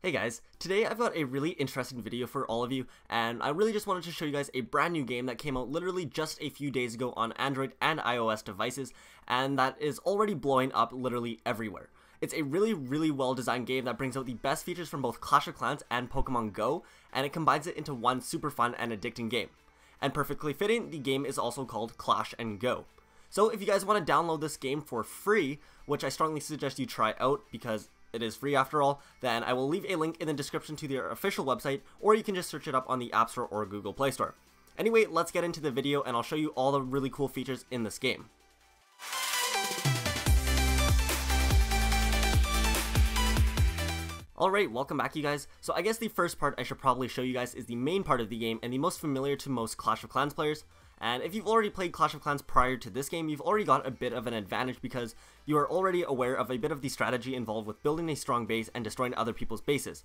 Hey guys, today I've got a really interesting video for all of you, and I really just wanted to show you guys a brand new game that came out literally just a few days ago on Android and iOS devices, and that is already blowing up literally everywhere. It's a really well designed game that brings out the best features from both Clash of Clans and Pokemon Go, and it combines it into one super fun and addicting game. And perfectly fitting, the game is also called Clash and Go. So if you guys want to download this game for free, which I strongly suggest you try out because it is free after all, then I will leave a link in the description to their official website, or you can just search it up on the App Store or Google Play Store. Anyway, let's get into the video and I'll show you all the really cool features in this game. Alright, welcome back you guys. So I guess the first part I should probably show you guys is the main part of the game and the most familiar to most Clash of Clans players. And if you've already played Clash of Clans prior to this game, you've already got a bit of an advantage because you are already aware of a bit of the strategy involved with building a strong base and destroying other people's bases.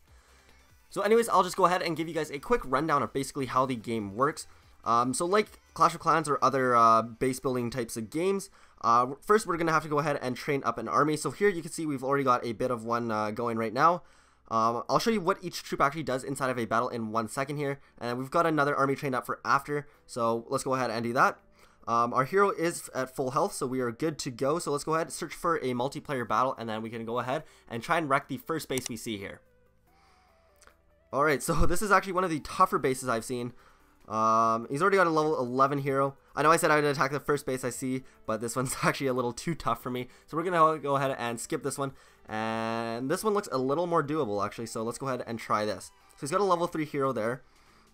So anyways, I'll just go ahead and give you guys a quick rundown of basically how the game works. So like Clash of Clans or other base building types of games, first we're going to have to go ahead and train up an army. So here you can see we've already got a bit of one going right now. I'll show you what each troop actually does inside of a battle in 1 second here, and we've got another army trained up for after, so let's go ahead and do that. Our hero is at full health, so we are good to go, so let's go ahead and search for a multiplayer battle, and then we can go ahead and try and wreck the first base we see here. Alright, so this is actually one of the tougher bases I've seen. He's already got a level 11 hero. I know I said I would attack the first base I see, but this one's actually a little too tough for me. So we're going to go ahead and skip this one. And this one looks a little more doable actually, so let's go ahead and try this. So he's got a level 3 hero there.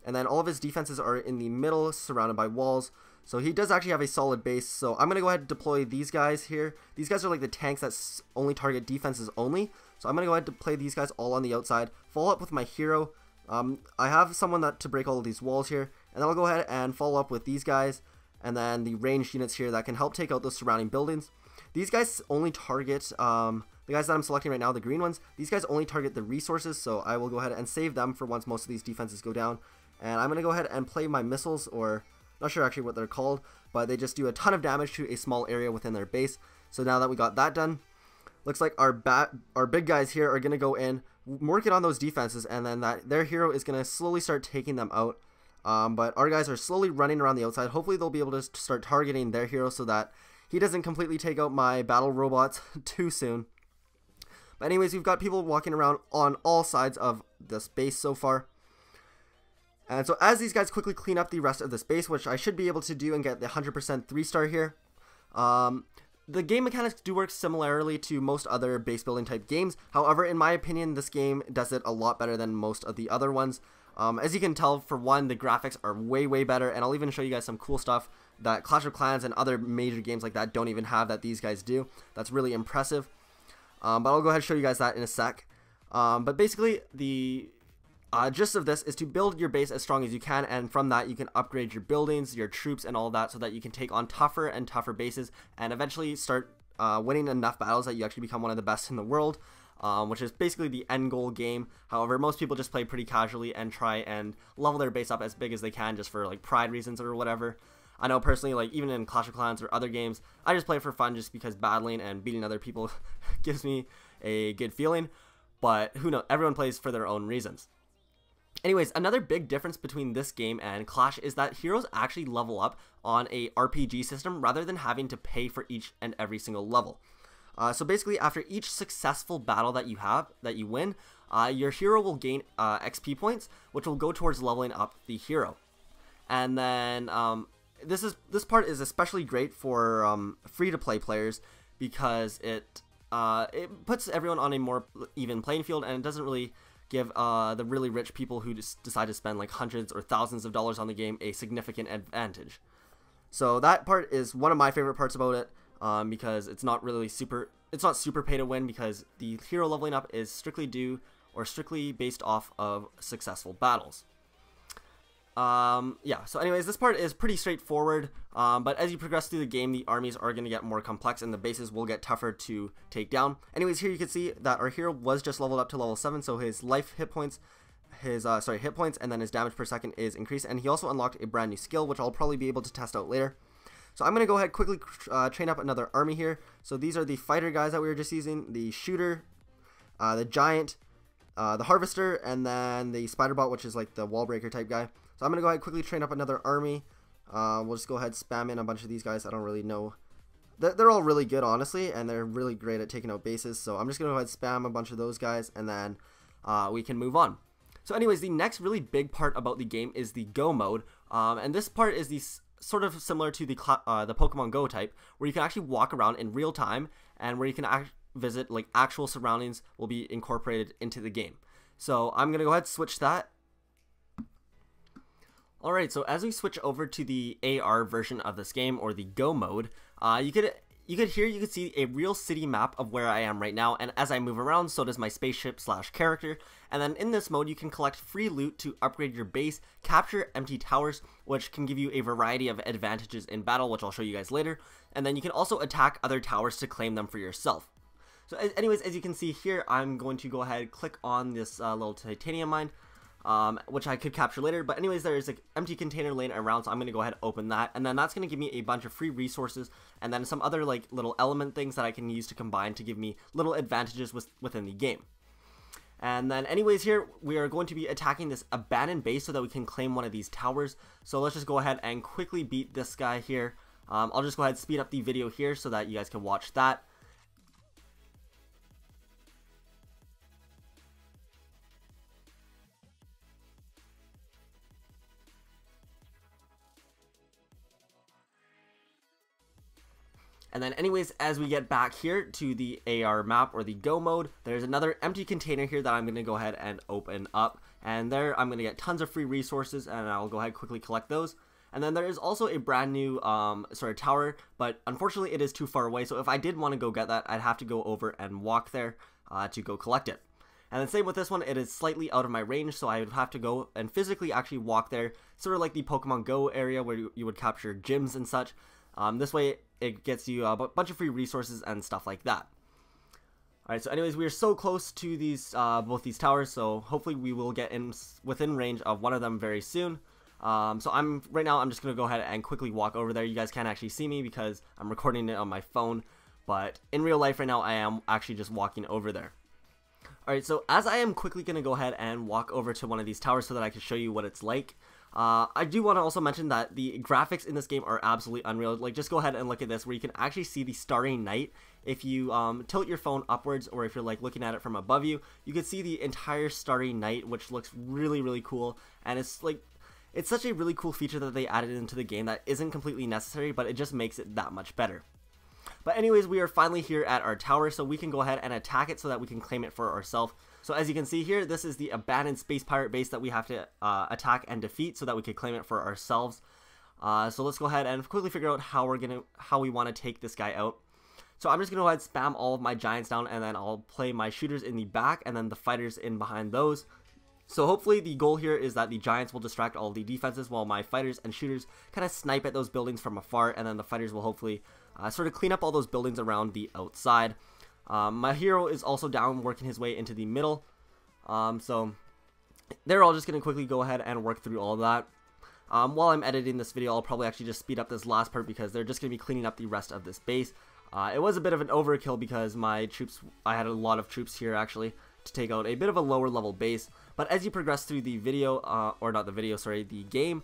And then all of his defenses are in the middle, surrounded by walls. So he does actually have a solid base. So I'm going to go ahead and deploy these guys here. These guys are like the tanks that only target defenses only. So I'm going to go ahead and play these guys all on the outside. Follow up with my hero. I have someone to break all of these walls here, and then I'll go ahead and follow up with these guys, and then the ranged units here that can help take out those surrounding buildings. These guys only target, the guys that I'm selecting right now, the green ones, these guys only target the resources, so I will go ahead and save them for once most of these defenses go down. And I'm going to go ahead and play my missiles, or not sure actually what they're called, but they just do a ton of damage to a small area within their base. So now that we got that done, looks like our big guys here are going to go in, working on those defenses, and then their hero is going to slowly start taking them out. But our guys are slowly running around the outside. Hopefully they'll be able to start targeting their hero so that he doesn't completely take out my battle robots too soon. But anyways, we've got people walking around on all sides of this base so far. And so as these guys quickly clean up the rest of this base, which I should be able to do and get the 100% 3-star here, the game mechanics do work similarly to most other base building type games. However, in my opinion, this game does it a lot better than most of the other ones. As you can tell, for one, the graphics are way better, and I'll even show you guys some cool stuff that Clash of Clans and other major games like that don't even have that these guys do. That's really impressive. But I'll go ahead and show you guys that in a sec. But basically, the gist of this is to build your base as strong as you can, and from that you can upgrade your buildings, your troops, and all that so that you can take on tougher and tougher bases and eventually start winning enough battles that you actually become one of the best in the world, which is basically the end goal game. However, most people just play pretty casually and try and level their base up as big as they can just for like pride reasons or whatever. I know personally, like even in Clash of Clans or other games, I just play for fun just because battling and beating other people gives me a good feeling, but who knows, everyone plays for their own reasons. Anyways, another big difference between this game and Clash is that heroes actually level up on a RPG system rather than having to pay for each and every single level. So basically, after each successful battle that you win, your hero will gain XP points, which will go towards leveling up the hero. And then this part is especially great for free-to-play players because it puts everyone on a more even playing field, and it doesn't really give the really rich people who just decide to spend like hundreds or thousands of dollars on the game a significant advantage. So that part is one of my favorite parts about it, because it's not super pay to win, because the hero leveling up is strictly based off of successful battles. Yeah, so anyways, this part is pretty straightforward, but as you progress through the game, the armies are going to get more complex and the bases will get tougher to take down. Anyways, here you can see that our hero was just leveled up to level 7, so his hit points and then his damage per second is increased, and he also unlocked a brand new skill, which I'll probably be able to test out later. So I'm going to go ahead quickly train up another army here. So these are the fighter guys that we were just using, the shooter, the giant, the harvester, and then the spider bot, which is like the wall breaker type guy. So I'm gonna go ahead and quickly train up another army. We'll just go ahead spam in a bunch of these guys. I don't really know. They're all really good, honestly, and they're really great at taking out bases. So I'm just gonna go ahead and spam a bunch of those guys, and then we can move on. So anyways, the next really big part about the game is the Go mode, and this part is the sort of similar to the Pokemon Go type, where you can actually walk around in real time, and where you can visit like actual surroundings will be incorporated into the game. So I'm gonna go ahead and switch that. Alright, so as we switch over to the AR version of this game, or the Go mode, you could see a real city map of where I am right now, and as I move around, so does my spaceship / character. And then in this mode, you can collect free loot to upgrade your base, capture empty towers, which can give you a variety of advantages in battle, which I'll show you guys later. And then you can also attack other towers to claim them for yourself. So anyways, as you can see here, I'm going to go ahead and click on this little titanium mine, which I could capture later. But anyways, there's an empty container laying around, so I'm going to go ahead and open that, and then that's going to give me a bunch of free resources, and then some other like little element things that I can use to combine to give me little advantages within the game. And then anyways, here we are going to be attacking this abandoned base so that we can claim one of these towers. So let's just go ahead and quickly beat this guy here. I'll just go ahead and speed up the video here so that you guys can watch that. And then anyways, as we get back here to the AR map, or the Go mode, there's another empty container here that I'm going to go ahead and open up. And there I'm going to get tons of free resources, and I'll go ahead and quickly collect those. And then there is also a brand new tower, but unfortunately it is too far away. So if I did want to go get that, I'd have to go over and walk there to go collect it. And then same with this one, it is slightly out of my range, so I would have to go and physically actually walk there, sort of like the Pokemon Go area where you would capture gyms and such. This way it gets you a bunch of free resources and stuff like that. Alright, so anyways, we are so close to these both these towers, so hopefully we will get within range of one of them very soon. So right now I'm just gonna go ahead and quickly walk over there. You guys can't actually see me because I'm recording it on my phone, but in real life right now I am actually just walking over there. Alright, so as I am quickly gonna go ahead and walk over to one of these towers so that I can show you what it's like. I do want to also mention that the graphics in this game are absolutely unreal. Like, just go ahead and look at this, where you can actually see the starry night. If you tilt your phone upwards, or if you're like looking at it from above you, you can see the entire starry night, which looks really, really cool. And it's such a really cool feature that they added into the game that isn't completely necessary, but it just makes it that much better. But anyways, we are finally here at our tower, so we can go ahead and attack it so that we can claim it for ourselves. So as you can see here, this is the abandoned space pirate base that we have to attack and defeat so that we can claim it for ourselves. So let's go ahead and quickly figure out how we want to take this guy out. So I'm just gonna go ahead and spam all of my giants down, and then I'll play my shooters in the back and then the fighters in behind those. So hopefully the goal here is that the giants will distract all of the defenses while my fighters and shooters kind of snipe at those buildings from afar, and then the fighters will hopefully sort of clean up all those buildings around the outside. My hero is also down, working his way into the middle. So they're all just going to quickly go ahead and work through all of that. While I'm editing this video, I'll probably actually just speed up this last part because they're just going to be cleaning up the rest of this base. It was a bit of an overkill because I had a lot of troops here actually to take out a bit of a lower level base. But as you progress through the the game,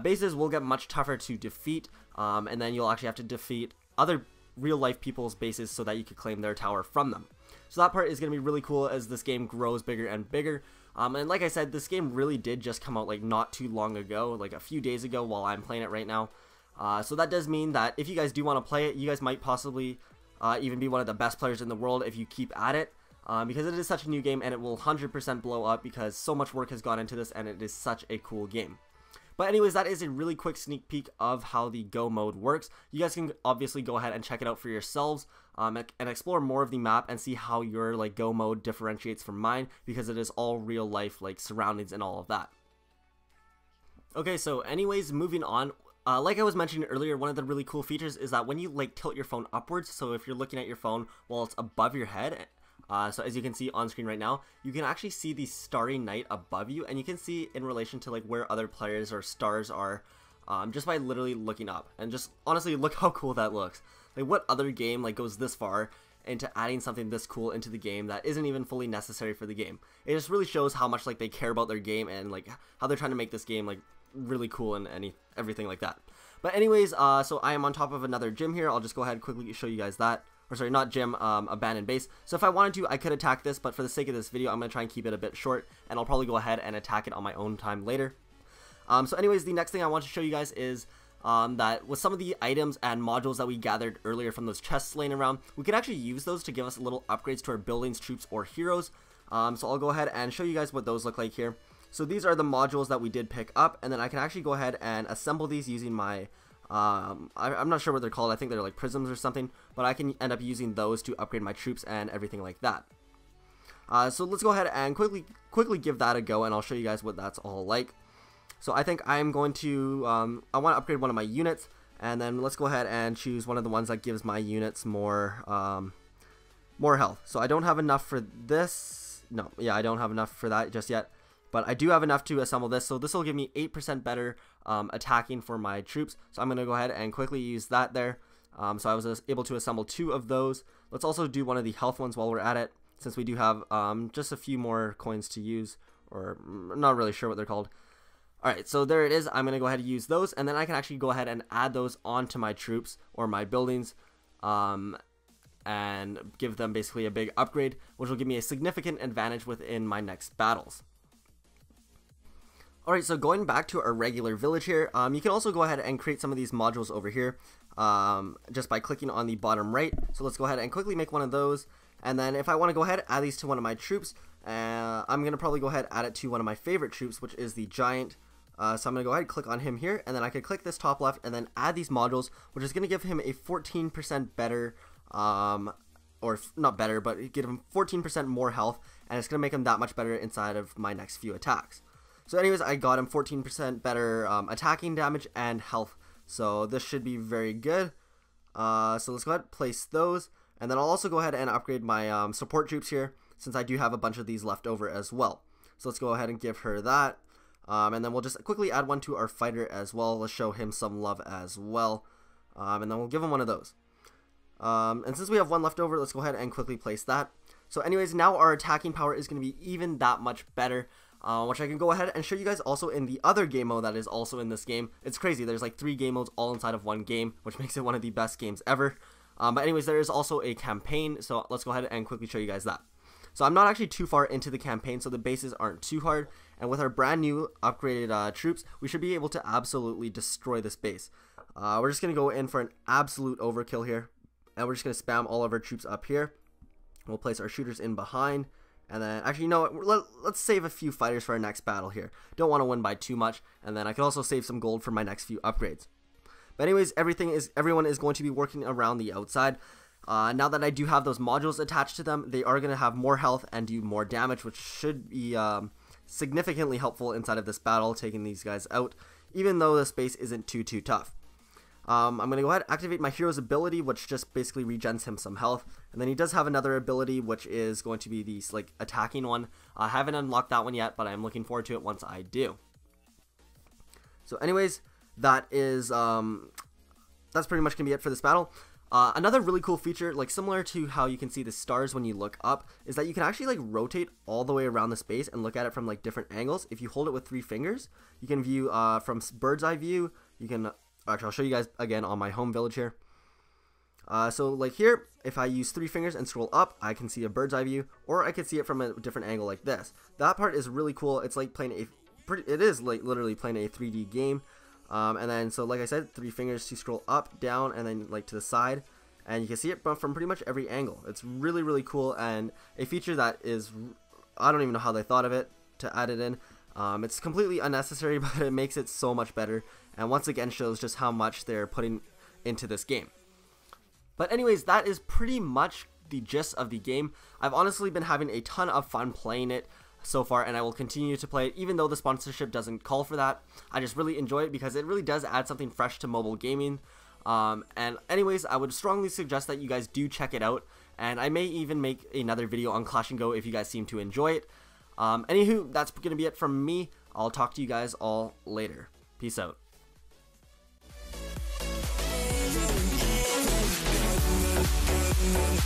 bases will get much tougher to defeat, and then you'll actually have to defeat other real life people's bases so that you can claim their tower from them. So that part is going to be really cool as this game grows bigger and bigger. And like I said, this game really did just come out like not too long ago, like a few days ago while I'm playing it right now. So that does mean that if you guys do want to play it, you guys might possibly even be one of the best players in the world if you keep at it. Because it is such a new game and it will 100% blow up because so much work has gone into this and it is such a cool game. But anyways, that is a really quick sneak peek of how the Go mode works. You guys can obviously go ahead and check it out for yourselves and explore more of the map and see how your Go mode differentiates from mine, because it is all real life surroundings and all of that. Okay, so anyways, moving on. Like I was mentioning earlier, one of the really cool features is that when you tilt your phone upwards, so if you're looking at your phone while it's above your head, so as you can see on screen right now, you can actually see the starry night above you, and you can see in relation to where other players or stars are, just by literally looking up. And just honestly, look how cool that looks. What other game goes this far into adding something this cool into the game that isn't even fully necessary for the game. It just really shows how much like they care about their game and like how they're trying to make this game like really cool and everything like that. But anyways, so I am on top of another gym here. I'll just go ahead and quickly show you guys that. Or sorry, not gym, abandoned base. So if I wanted to, I could attack this, but for the sake of this video, I'm going to try and keep it a bit short, and I'll probably go ahead and attack it on my own time later. So anyways, the next thing I want to show you guys is that with some of the items and modules that we gathered earlier from those chests laying around, we could actually use those to give us little upgrades to our buildings, troops, or heroes. So I'll go ahead and show you guys what those look like here. So these are the modules that we did pick up, and then I can actually go ahead and assemble these using my I'm not sure what they're called. I think they're like prisms or something, but I can end up using those to upgrade my troops and everything like that. So let's go ahead and quickly give that a go, and I'll show you guys what that's all like. So I think I'm going to I want to upgrade one of my units, and then let's go ahead and choose one of the ones that gives my units more health. So I don't have enough for this. No, yeah, I don't have enough for that just yet. But I do have enough to assemble this, so this will give me 8% better attacking for my troops. So I'm going to go ahead and quickly use that there. So I was able to assemble 2 of those. Let's also do one of the health ones while we're at it, since we do have just a few more coins to use, or I'm not really sure what they're called. Alright, so there it is. I'm going to go ahead and use those, and then I can actually go ahead and add those onto my troops or my buildings, and give them basically a big upgrade, which will give me a significant advantage within my next battles. Alright, so going back to our regular village here, you can also go ahead and create some of these modules over here just by clicking on the bottom right. So let's go ahead and quickly make one of those, and then if I want to go ahead and add these to one of my troops, I'm going to probably go ahead and add it to one of my favorite troops, which is the giant. So I'm going to go ahead and click on him here, and then I can click this top left and then add these modules, which is going to give him a 14% better, or not better, but give him 14% more health, and it's going to make him that much better inside of my next few attacks. So anyways, I got him 14% better attacking damage and health, so this should be very good. So let's go ahead and place those, and then I'll also go ahead and upgrade my support troops here, since I do have a bunch of these left over as well. So let's go ahead and give her that, and then we'll just quickly add one to our fighter as well. Let's show him some love as well, and then we'll give him one of those. And since we have one left over, let's go ahead and quickly place that. So anyways, now our attacking power is going to be even that much better, which I can go ahead and show you guys also in the other game mode that is also in this game. It's crazy, there's like 3 game modes all inside of one game, which makes it one of the best games ever. But anyways, there is also a campaign, so let's go ahead and quickly show you guys that. So I'm not actually too far into the campaign, so the bases aren't too hard, and with our brand new upgraded troops, we should be able to absolutely destroy this base. We're just going to go in for an absolute overkill here, and we're just going to spam all of our troops up here. We'll place our shooters in behind, and then actually, you know what, let's save a few fighters for our next battle here. Don't want to win by too much, and then I can also save some gold for my next few upgrades. But anyways, everyone is going to be working around the outside. Now that I do have those modules attached to them, they are going to have more health and do more damage, which should be significantly helpful inside of this battle, taking these guys out, even though the space isn't too tough. I'm going to go ahead and activate my hero's ability, which just basically regens him some health, and then he does have another ability, which is going to be the like attacking one. I haven't unlocked that one yet, but I'm looking forward to it once I do. So anyways, that is that's pretty much going to be it for this battle. Another really cool feature, like similar to how you can see the stars when you look up, is that you can actually like rotate all the way around the space and look at it from like different angles. If you hold it with 3 fingers, you can view from bird's eye view. You can actually, I'll show you guys again on my home village here. So like here, if I use 3 fingers and scroll up, I can see a bird's eye view, or I can see it from a different angle like this. That part is really cool. It's like playing it is like literally playing a 3D game. And then, so like I said, 3 fingers to scroll up, down, and then like to the side, and you can see it from pretty much every angle. It's really, really cool, and a feature that is, I don't even know how they thought of it to add it in. It's completely unnecessary, but it makes it so much better, and once again shows just how much they're putting into this game. But anyways, that is pretty much the gist of the game. I've honestly been having a ton of fun playing it so far, and I will continue to play it even though the sponsorship doesn't call for that. I just really enjoy it because it really does add something fresh to mobile gaming. And anyways, I would strongly suggest that you guys do check it out, and I may even make another video on Clash and Go if you guys seem to enjoy it. Anywho, that's gonna be it from me. I'll talk to you guys all later. Peace out. Mama!